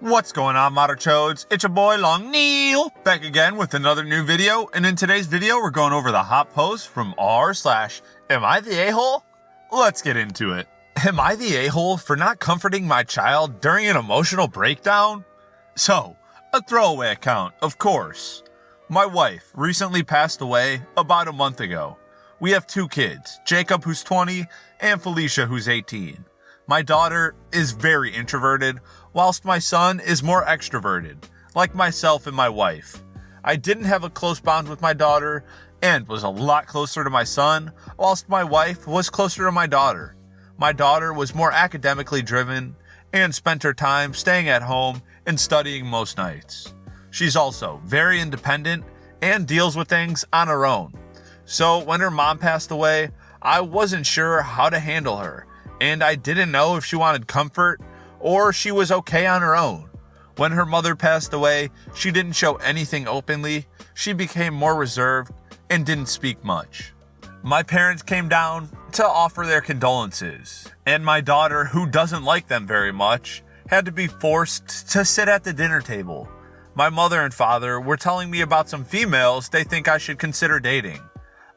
What's going on, Moderchodes? It's your boy Long Neil, back again with another new video, and in today's video we're going over the hot post from r/Am I the a-hole? Let's get into it. Am I the a-hole for not comforting my child during an emotional breakdown? So, a throwaway account, of course. My wife recently passed away about a month ago. We have two kids, Jacob who's 20 and Felicia who's 18. My daughter is very introverted, whilst my son is more extroverted, like myself and my wife. I didn't have a close bond with my daughter and was a lot closer to my son, whilst my wife was closer to my daughter. My daughter was more academically driven and spent her time staying at home and studying most nights. She's also very independent and deals with things on her own. So when her mom passed away, I wasn't sure how to handle her, and I didn't know if she wanted comfort or she was okay on her own. When her mother passed away, she didn't show anything openly. She became more reserved and didn't speak much. My parents came down to offer their condolences, and my daughter, who doesn't like them very much, had to be forced to sit at the dinner table. My mother and father were telling me about some females they think I should consider dating.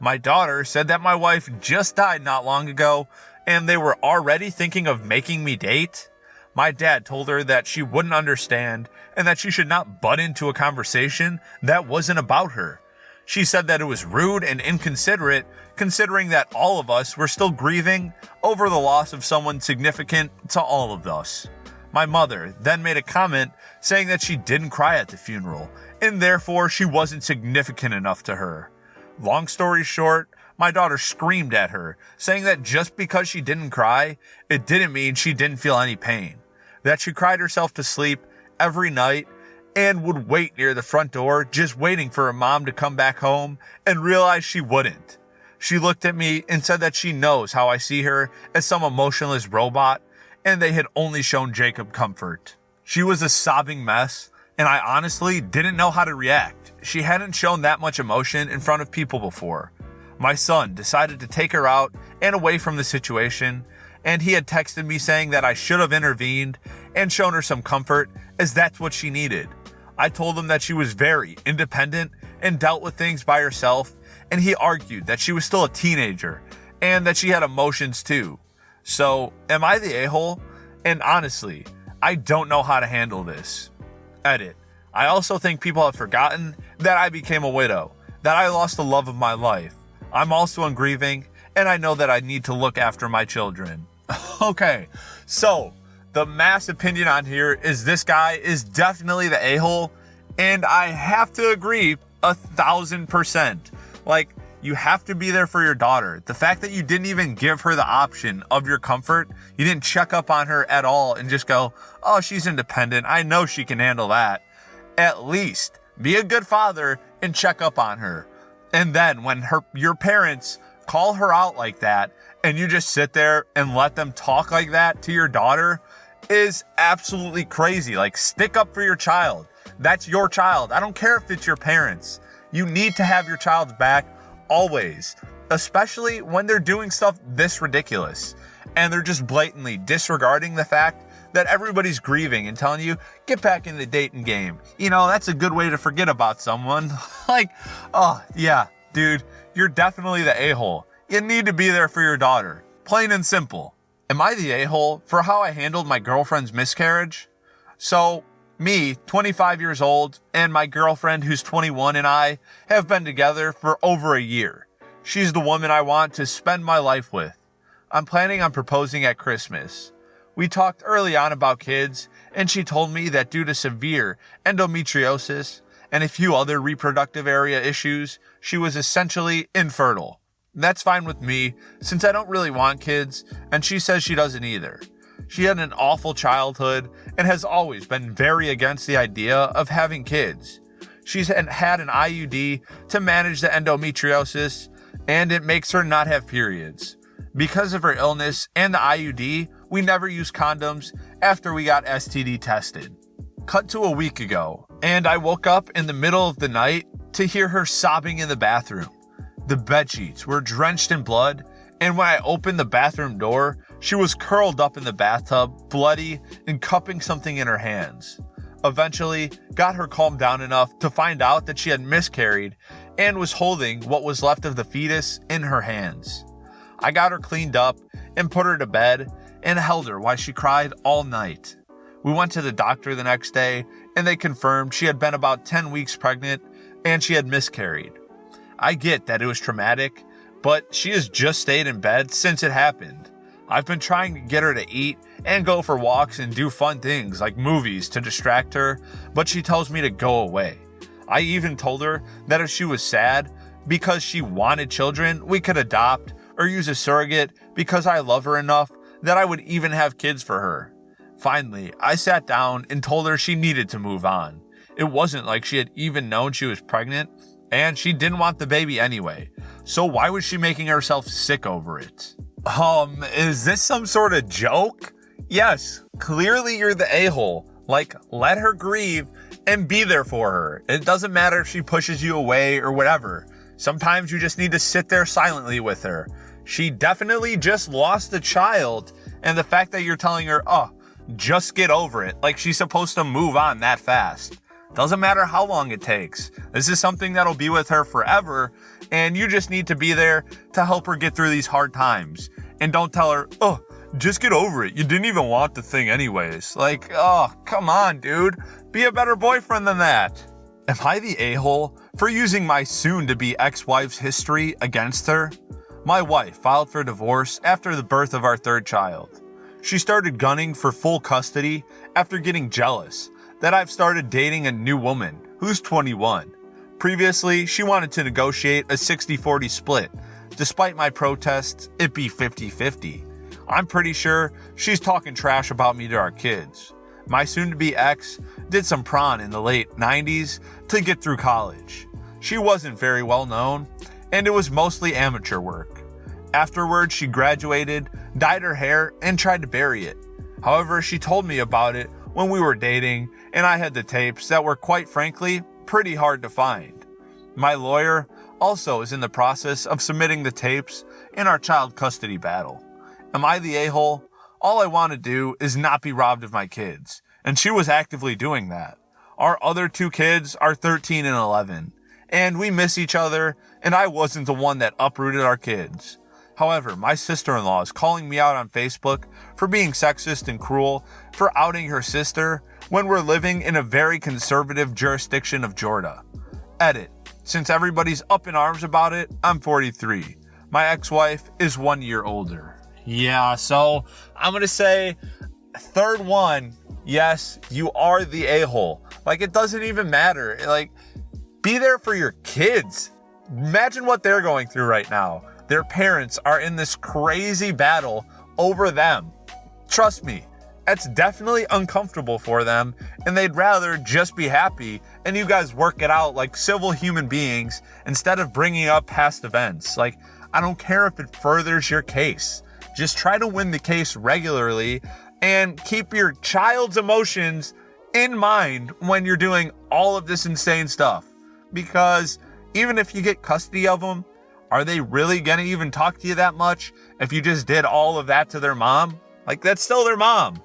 My daughter said that my wife just died not long ago, and they were already thinking of making me date. My dad told her that she wouldn't understand and that she should not butt into a conversation that wasn't about her. She said that it was rude and inconsiderate considering that all of us were still grieving over the loss of someone significant to all of us. My mother then made a comment saying that she didn't cry at the funeral and therefore she wasn't significant enough to her. Long story short, my daughter screamed at her, saying that just because she didn't cry, it didn't mean she didn't feel any pain. That she cried herself to sleep every night and would wait near the front door just waiting for her mom to come back home and realize she wouldn't. She looked at me and said that she knows how I see her as some emotionless robot and they had only shown Jacob comfort. She was a sobbing mess and I honestly didn't know how to react. She hadn't shown that much emotion in front of people before. My son decided to take her out and away from the situation, and he had texted me saying that I should have intervened and shown her some comfort as that's what she needed. I told him that she was very independent and dealt with things by herself, and he argued that she was still a teenager and that she had emotions too. So, am I the a-hole? And honestly, I don't know how to handle this. Edit. I also think people have forgotten that I became a widow, that I lost the love of my life. I'm also in grieving, and I know that I need to look after my children. Okay, so the mass opinion on here is this guy is definitely the a-hole, and I have to agree 1,000%. Like, you have to be there for your daughter. The fact that you didn't even give her the option of your comfort, you didn't check up on her at all and just go, oh, she's independent, I know she can handle that. At least be a good father and check up on her. And then when your parents call her out like that and you just sit there and let them talk like that to your daughter is absolutely crazy. Like, stick up for your child. That's your child. I don't care if it's your parents. You need to have your child's back always, especially when they're doing stuff this ridiculous and they're just blatantly disregarding the fact that everybody's grieving and telling you, get back in the dating game. You know, that's a good way to forget about someone. Like, oh, yeah, dude, you're definitely the a-hole. You need to be there for your daughter. Plain and simple. Am I the a-hole for how I handled my girlfriend's miscarriage? So, me, 25 years old, and my girlfriend who's 21 and I have been together for over a year. She's the woman I want to spend my life with. I'm planning on proposing at Christmas. We talked early on about kids, and she told me that due to severe endometriosis and a few other reproductive area issues, she was essentially infertile. That's fine with me, since I don't really want kids, and she says she doesn't either. She had an awful childhood and has always been very against the idea of having kids. She's had an IUD to manage the endometriosis, and it makes her not have periods. Because of her illness and the IUD, we never used condoms after we got STD tested. Cut to a week ago, and I woke up in the middle of the night to hear her sobbing in the bathroom. The bedsheets were drenched in blood, and when I opened the bathroom door, she was curled up in the bathtub, bloody, and cupping something in her hands. Eventually, got her calmed down enough to find out that she had miscarried and was holding what was left of the fetus in her hands. I got her cleaned up and put her to bed and held her while she cried all night. We went to the doctor the next day and they confirmed she had been about 10 weeks pregnant and she had miscarried. I get that it was traumatic, but she has just stayed in bed since it happened. I've been trying to get her to eat and go for walks and do fun things like movies to distract her, but she tells me to go away. I even told her that if she was sad because she wanted children, we could adopt or use a surrogate because I love her enough that I would even have kids for her. Finally, I sat down and told her she needed to move on. It wasn't like she had even known she was pregnant, and she didn't want the baby anyway. So why was she making herself sick over it? Is this some sort of joke? Yes, clearly you're the a-hole. Like, let her grieve and be there for her. It doesn't matter if she pushes you away or whatever. Sometimes you just need to sit there silently with her. She definitely just lost a child, and the fact that you're telling her, just get over it, like she's supposed to move on that fast. Doesn't matter how long it takes. This is something that'll be with her forever, and you just need to be there to help her get through these hard times. And don't tell her, just get over it. You didn't even want the thing anyways. Like, come on, dude. Be a better boyfriend than that. Am I the a-hole for using my soon-to-be ex-wife's history against her? My wife filed for divorce after the birth of our third child. She started gunning for full custody after getting jealous that I've started dating a new woman who's 21. Previously, she wanted to negotiate a 60-40 split. Despite my protests, it be 50-50. I'm pretty sure she's talking trash about me to our kids. My soon-to-be ex did some prawn in the late 90s to get through college. She wasn't very well known, and it was mostly amateur work. Afterwards, she graduated, dyed her hair, and tried to bury it. However, she told me about it when we were dating, and I had the tapes that were, quite frankly, pretty hard to find. My lawyer also is in the process of submitting the tapes in our child custody battle. Am I the a-hole? All I want to do is not be robbed of my kids, and she was actively doing that. Our other two kids are 13 and 11, and we miss each other, and I wasn't the one that uprooted our kids. However, my sister-in-law is calling me out on Facebook for being sexist and cruel for outing her sister when we're living in a very conservative jurisdiction of Georgia. Edit. Since everybody's up in arms about it, I'm 43. My ex-wife is 1 year older. Yeah, so I'm going to say third one, yes, you are the a-hole. Like, it doesn't even matter. Like, be there for your kids. Imagine what they're going through right now. Their parents are in this crazy battle over them. Trust me, it's definitely uncomfortable for them, and they'd rather just be happy and you guys work it out like civil human beings instead of bringing up past events. Like, I don't care if it furthers your case. Just try to win the case regularly and keep your child's emotions in mind when you're doing all of this insane stuff. Because even if you get custody of them, are they really gonna even talk to you that much if you just did all of that to their mom? Like, that's still their mom.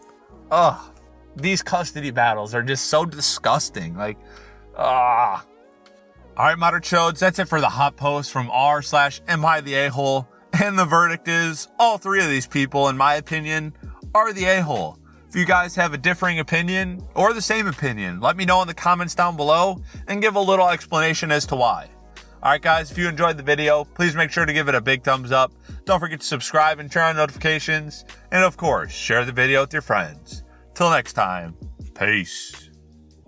Ugh, these custody battles are just so disgusting. Like, All right, Modern Chodes, that's it for the hot post from r/am I the a-hole. And the verdict is, all three of these people, in my opinion, are the a-hole. If you guys have a differing opinion or the same opinion, let me know in the comments down below and give a little explanation as to why. Alright guys, if you enjoyed the video, please make sure to give it a big thumbs up. Don't forget to subscribe and turn on notifications. And of course, share the video with your friends. Till next time, peace.